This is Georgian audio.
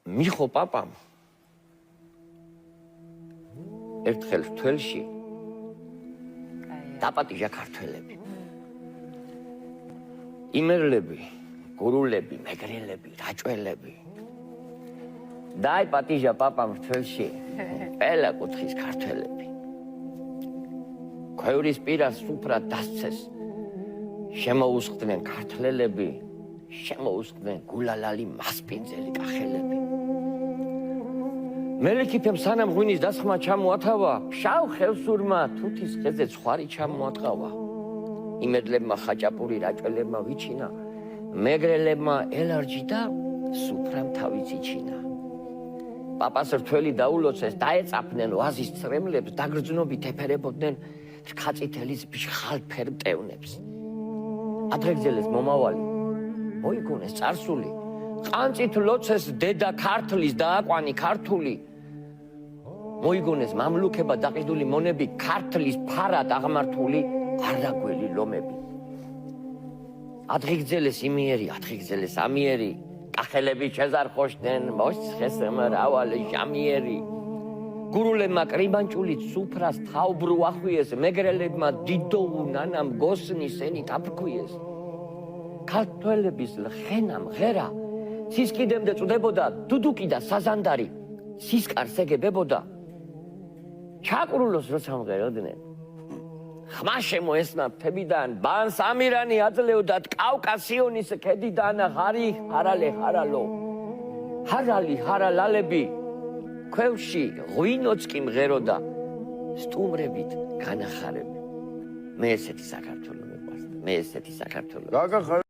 მიხო პაპამ ერთხელ თველში დაპატიჟა ქართველები. იმერლები, გურულები, მეგრელები, რაჭველები. დაიპატიჟა პაპამ თველში ყველა კუთხის ქართველები. ქვევრის პირას სუფრად დასცეს. შემოუსხდნენ ქართველები, შემოუსხდნენ გულალალი მასპინძელი კახელები. მელიქიფემ სანამ ღვინის დასხმა ჩამოათავა, ფშავ ხევსურმა თუთის ხეზე ცხარი ჩამოატყავა. იმედლებმა ხაჭაპური რაჭველებმა ვიჩინა, მეგრელებმა ელარჯი და სუფრამ თავიც იჩინა. პაპას რთველი დაულოცეს, დაეწაფნენ ვაზის წრემლებს, დაგრძნობით ეფერებოდნენ რქაწითელის ბჟხალფერ მტევნებს. ადრეგზელეს მომავალი, მოიგონეს წარსული, ყანწით ლოცეს დედა ქართლის დააყვანი ქართული. მოიგონეს მამლუქება დაყიდული მონები, ქართლის ფარად აღმართული არაგველი ლომები. ადრეგზელეს იმიერი, ადრეგზელეს ამიერი, კახელები შეზარხოშდნენ, მოსცხეს მრავალი ჟამიერი. გურულებმა კრიბანჭულით სუფრას თავბრუ ახვიეს, მეგრელებმა დიდოუ ნანამ გოსნის ენით აფრქვიეს. ქართველების ლხენა მღერა, სისკიდემდე წვდებოდა დუდუკი და საზანდარი, სისკარს ეგებებოდა. ჩაკრულოს როცა მღეროდნენ, ხმა შემოესმა მთებიდან, ბანს ამირანი აძლეოდათ კავკასიონის ქედიდან, ღარი ჰარალე ჰარალო, ჰარალი ჰარალალები, ქვევში ღვინოც კი მღეროდა, სტუმრებით განახარები. მე ესეთი საქართველო მიყვარს, მე ესეთი საქართველო.